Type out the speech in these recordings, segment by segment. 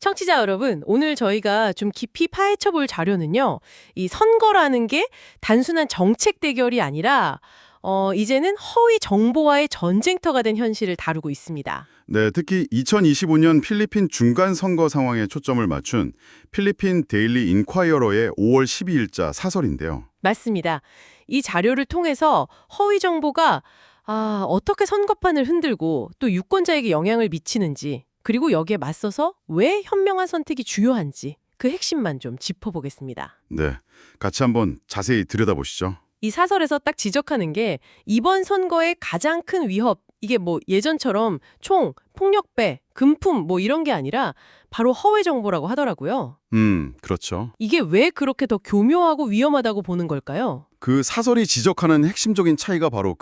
청취자 여러분, 오늘 저희가 좀 깊이 파헤쳐 볼 자료는요. 이 선거라는 게 단순한 정책 대결이 아니라 이제는 허위 정보와의 전쟁터가 된 현실을 다루고 있습니다. 네, 특히 2025년 필리핀 중간 선거 상황에 초점을 맞춘 필리핀 데일리 인콰이어러의 5월 12일자 사설인데요. 맞습니다. 이 자료를 통해서 허위 정보가 어떻게 선거판을 흔들고 또 유권자에게 영향을 미치는지, 그리고 여기에 맞서서 왜 현명한 선택이 중요한지 그 핵심만 좀 짚어보겠습니다. 네, 같이 한번 자세히 들여다보시죠. 이 사설에서 딱 지적하는 게 이번 선거의 가장 큰 위협, 이게 뭐 예전처럼 총, 폭력배, 금품 뭐 이런 게 아니라 바로 허위 정보라고 하더라고요. 그렇죠. 이게 왜 그렇게 더 교묘하고 위험하다고 보는 걸까요? 그 사설이 지적하는 핵심적인 차이가 바로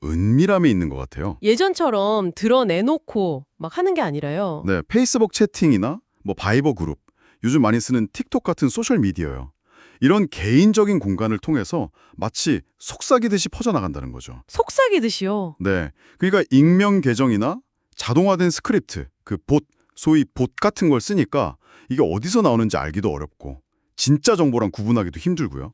은밀함에 있는 것 같아요. 예전처럼 드러내놓고 막 하는 게 아니라요. 네, 페이스북 채팅이나 바이버 그룹, 요즘 많이 쓰는 틱톡 같은 소셜 미디어요. 이런 개인적인 공간을 통해서 마치 속삭이듯이 퍼져나간다는 거죠. 속삭이듯이요. 네, 그러니까 익명 계정이나 자동화된 스크립트, 소위 봇 같은 걸 쓰니까 이게 어디서 나오는지 알기도 어렵고 진짜 정보랑 구분하기도 힘들고요.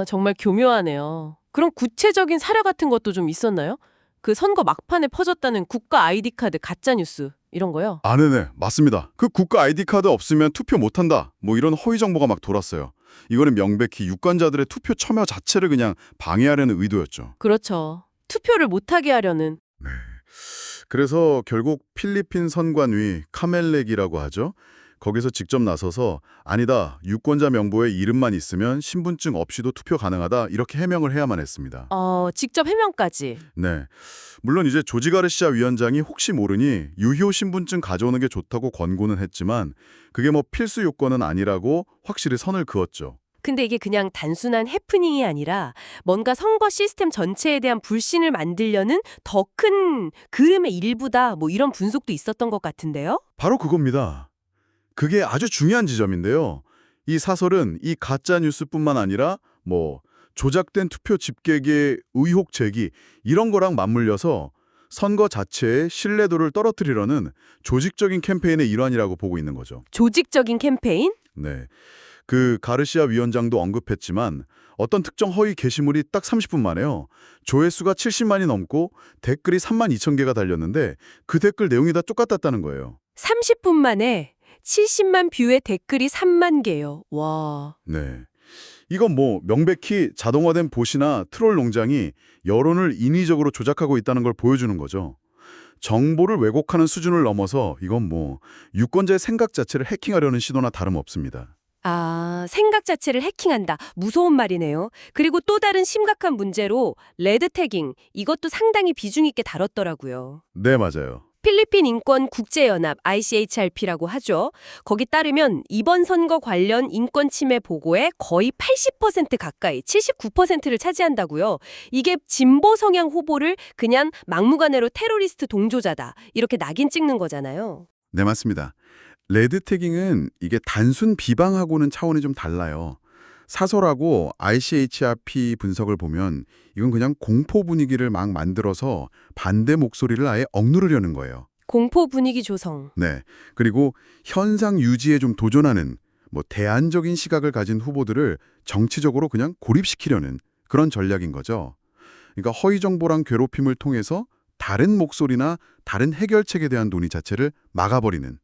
정말 교묘하네요. 그럼 구체적인 사례 같은 것도 좀 있었나요? 그 선거 막판에 퍼졌다는 국가 아이디 카드 가짜 뉴스 이런 거요? 네네, 맞습니다. 그 국가 아이디 카드 없으면 투표 못한다, 이런 허위 정보가 막 돌았어요. 이거는 명백히 유권자들의 투표 참여 자체를 그냥 방해하려는 의도였죠. 그렇죠. 투표를 못하게 하려는. 네. 그래서 결국 필리핀 선관위 카멜렉이라고 하죠. 거기서 직접 나서서 아니다, 유권자 명부에 이름만 있으면 신분증 없이도 투표 가능하다, 이렇게 해명을 해야만 했습니다. 직접 해명까지. 네. 물론 이제 조지 가르시아 위원장이 혹시 모르니 유효 신분증 가져오는 게 좋다고 권고는 했지만 그게 필수 요건은 아니라고 확실히 선을 그었죠. 근데 이게 그냥 단순한 해프닝이 아니라 뭔가 선거 시스템 전체에 대한 불신을 만들려는 더 큰 그림의 일부다, 뭐 이런 분석도 있었던 것 같은데요? 바로 그겁니다. 그게 아주 중요한 지점인데요. 이 사설은 이 가짜 뉴스뿐만 아니라 조작된 투표 집계의 의혹 제기 이런 거랑 맞물려서 선거 자체의 신뢰도를 떨어뜨리려는 조직적인 캠페인의 일환이라고 보고 있는 거죠. 조직적인 캠페인? 네. 그 가르시아 위원장도 언급했지만 어떤 특정 허위 게시물이 딱 30분 만에요. 조회수가 70만이 넘고 댓글이 3만 2천 개가 달렸는데 그 댓글 내용이 다 똑같았다는 거예요. 30분 만에 70만 뷰의 댓글이 3만 개요. 와. 네. 이건 명백히 자동화된 봇이나 트롤 농장이 여론을 인위적으로 조작하고 있다는 걸 보여주는 거죠. 정보를 왜곡하는 수준을 넘어서 이건 유권자의 생각 자체를 해킹하려는 시도나 다름없습니다. 생각 자체를 해킹한다. 무서운 말이네요. 그리고 또 다른 심각한 문제로 레드 태깅, 이것도 상당히 비중 있게 다뤘더라고요. 네, 맞아요. 필리핀 인권 국제연합 ICHRP라고 하죠. 거기 따르면 이번 선거 관련 인권 침해 보고의 거의 80% 가까이 79%를 차지한다고요. 이게 진보 성향 후보를 그냥 막무가내로 테러리스트 동조자다, 이렇게 낙인 찍는 거잖아요. 네, 맞습니다. 레드 태깅은 이게 단순 비방하고는 차원이 좀 달라요. 사설하고 ICHRP 분석을 보면 이건 그냥 공포 분위기를 막 만들어서 반대 목소리를 아예 억누르려는 거예요. 공포 분위기 조성. 네. 그리고 현상 유지에 좀 도전하는 대안적인 시각을 가진 후보들을 정치적으로 그냥 고립시키려는 그런 전략인 거죠. 그러니까 허위 정보랑 괴롭힘을 통해서 다른 목소리나 다른 해결책에 대한 논의 자체를 막아버리는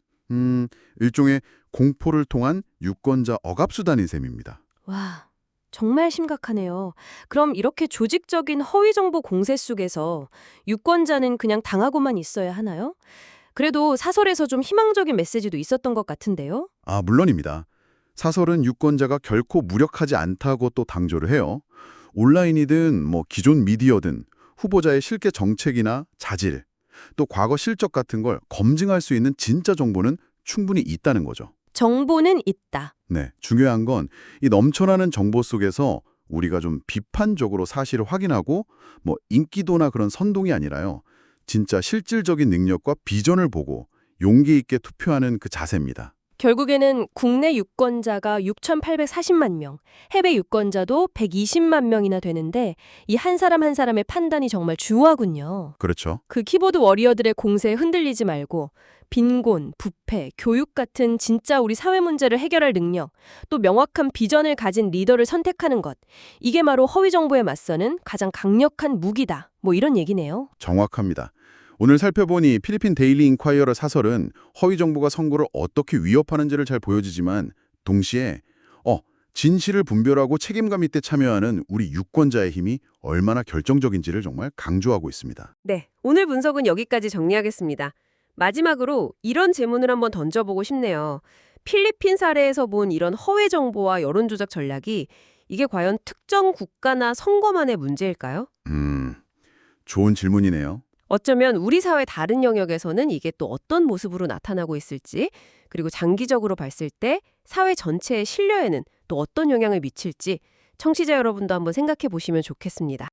일종의 공포를 통한 유권자 억압수단인 셈입니다. 와, 정말 심각하네요. 그럼 이렇게 조직적인 허위 정보 공세 속에서 유권자는 그냥 당하고만 있어야 하나요? 그래도 사설에서 좀 희망적인 메시지도 있었던 것 같은데요? 물론입니다. 사설은 유권자가 결코 무력하지 않다고 또 강조를 해요. 온라인이든 기존 미디어든 후보자의 실제 정책이나 자질, 또 과거 실적 같은 걸 검증할 수 있는 진짜 정보는 충분히 있다는 거죠. 정보는 있다. 네, 중요한 건 이 넘쳐나는 정보 속에서 우리가 좀 비판적으로 사실을 확인하고 인기도나 그런 선동이 아니라요. 진짜 실질적인 능력과 비전을 보고 용기 있게 투표하는 그 자세입니다. 결국에는 국내 유권자가 6,840만 명, 해외 유권자도 120만 명이나 되는데 이 한 사람 한 사람의 판단이 정말 중요하군요. 그렇죠. 그 키보드 워리어들의 공세에 흔들리지 말고 빈곤, 부패, 교육 같은 진짜 우리 사회 문제를 해결할 능력, 또 명확한 비전을 가진 리더를 선택하는 것. 이게 바로 허위 정보에 맞서는 가장 강력한 무기다. 뭐 이런 얘기네요. 정확합니다. 오늘 살펴보니 필리핀 데일리 인콰이어러 사설은 허위 정보가 선거를 어떻게 위협하는지를 잘 보여주지만 동시에 진실을 분별하고 책임감 있게 참여하는 우리 유권자의 힘이 얼마나 결정적인지를 정말 강조하고 있습니다. 네, 오늘 분석은 여기까지 정리하겠습니다. 마지막으로 이런 질문을 한번 던져보고 싶네요. 필리핀 사례에서 본 이런 허위 정보와 여론조작 전략이 이게 과연 특정 국가나 선거만의 문제일까요? 좋은 질문이네요. 어쩌면 우리 사회 다른 영역에서는 이게 또 어떤 모습으로 나타나고 있을지, 그리고 장기적으로 봤을 때 사회 전체의 신뢰에는 또 어떤 영향을 미칠지 청취자 여러분도 한번 생각해 보시면 좋겠습니다.